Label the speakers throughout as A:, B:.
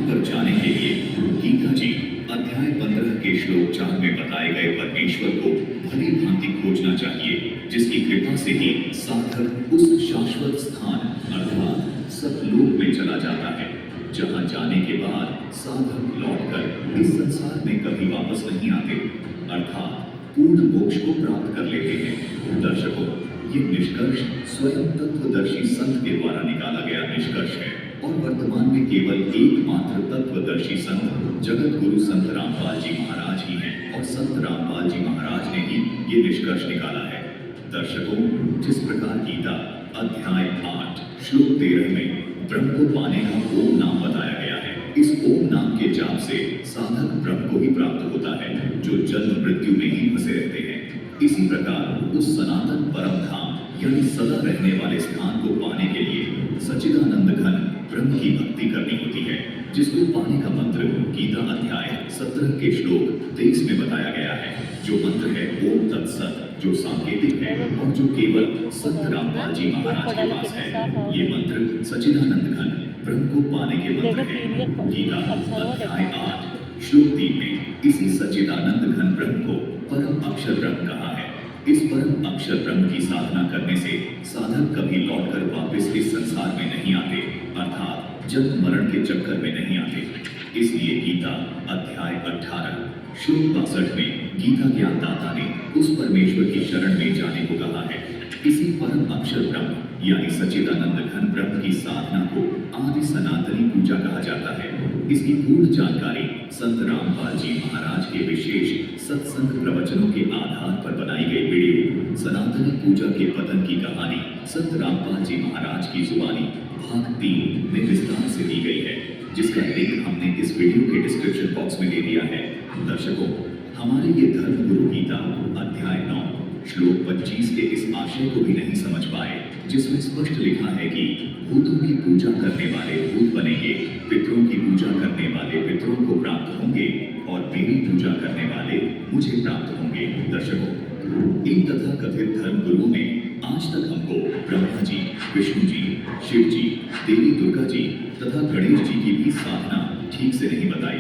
A: पर जाने के लिए गीता जी अध्याय 15 के श्लोक 4 में बताए गए परमेश्वर को भली भांति खोजना चाहिए, जिसकी कृपा से ही साधक उस शाश्वत स्थान अर्थात सतलोक में चला जाता है, जहां जाने के बाद साधक लौटकर इस संसार में कभी वापस नहीं आते, अर्थात पूर्ण मोक्ष को प्राप्त कर लेते हैं। दर्शकों, ये निष्कर्ष स्वयं तत्वदर्शी संत के द्वारा निकाला गया निष्कर्ष है और वर्तमान में केवल एकमात्र तत्वदर्शी संत जगत गुरु संत रामपाल जी महाराज ही हैं और संत रामपाल जी महाराज ने ही ये निष्कर्ष निकाला है। दर्शकों, जिस प्रकार गीता अध्याय 8 श्लोक 13 में ब्रह्म को पाने का ओम नाम बताया गया है, इस ओम नाम के जाप से साधक ब्रह्म को ही प्राप्त होता है, जो जन्म मृत्यु में ही फंसे रहते हैं। इसी प्रकार उस सनातन परम धाम यानी सदा रहने वाले स्थान को पाने के लिए सच्चिदानंद घन ब्रह्म की भक्ति करनी होती है, जिसको पाने का मंत्र गीता अध्याय 17 के श्लोक 23 में बताया गया है, जो मंत्र है ओम तत्सत, जो सांकेतिक है और जो केवल संत रामपाल जी महाराज के पास है। ये मंत्र सच्चिदानंद घन ब्रह्म को पाने के मंत्र है। गीता अध्याय 8 श्लोक 3 में इसी सच्चिदानंद घन ब्रह्म को परम अक्षर ब्रह्म कहा है। इस परम अक्षर ब्रह्म की साधना करने से साधक कभी लौटकर वापस इस संसार में नहीं आते, अर्थात जन्म मरण के चक्कर में नहीं आते। इसलिए गीता अध्याय 18 श्लोक 62 में गीता ज्ञानदाता ने उस परमेश्वर की शरण में जाने को कहा है। इसी परम अक्षर ब्रह्म यानी सच्चिदानंद घन ब्रह्म की साधना को आदि सनातनी पूजा कहा जाता है। इसकी पूर्ण जानकारी संत रामपाल जी महाराज के विशेष सत्संग प्रवचनों के आधार पर बनाई गई वीडियो सनातनी पूजा के पतन की कहानी संत रामपाल जी महाराज की जुबानी भाग 3 में विस्तार से दी गई है, जिसका लिंक हमने इस वीडियो के डिस्क्रिप्शन बॉक्स में दे दिया है। दर्शकों, हमारे ये धर्म गुरु गीता अध्याय 9 श्लोक 25 के इस आशय को भी नहीं समझ पाए, जिसमें स्पष्ट लिखा है कि भूतों की पूजा करने वाले भूत बनेंगे, पितरों की पूजा करने वाले पितरों को प्राप्त होंगे और मेरी पूजा करने वाले मुझे प्राप्त होंगे। दर्शकों, इन तथा कथित धर्म गुरुओं ने आज तक हमको ब्रह्मा जी, विष्णु जी, शिव जी, देवी दुर्गा जी तथा गणेश जी की भी साधना ठीक से नहीं बताई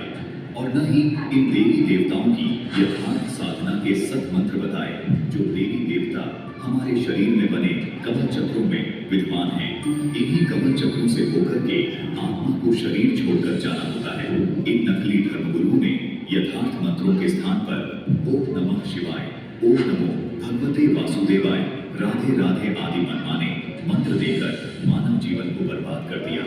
A: और न ही इन देवी देवताओं की यथार्थ साधना के सत मंत्र बताए, जो देवी देवता हमारे शरीर में बने कमल चक्रों में विद्यमान हैं। इन्हीं कमल चक्रों से होकर के आत्मा को शरीर छोड़कर जाना होता है। इन नकली धर्मगुरुओं ने यथार्थ मंत्रों के स्थान पर ओम नमः शिवाय, ओम नमो भगवते वासुदेवाय, राधे राधे आदि मनमाने मंत्र देकर मानव जीवन को बर्बाद कर दिया,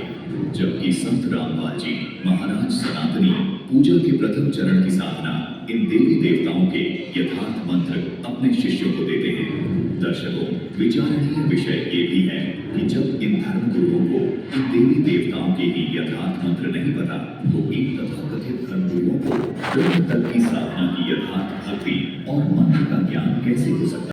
A: जबकि संत रामपाल जी महाराज सनातनी पूजा के प्रथम चरण की साधना इन देवी देवताओं के यथार्थ मंत्र अपने शिष्यों को देते हैं। दर्शकों, विचारणीय विषय ये भी है कि जब इन धर्म गुरुओं को इन देवी देवताओं के ही यथार्थ मंत्र नहीं पता, तो इन तथाकथित धर्म गुरुओं को ब्रह्म तक की साधना की यथार्थ भक्ति और मंत्र का ज्ञान कैसे हो सकता है।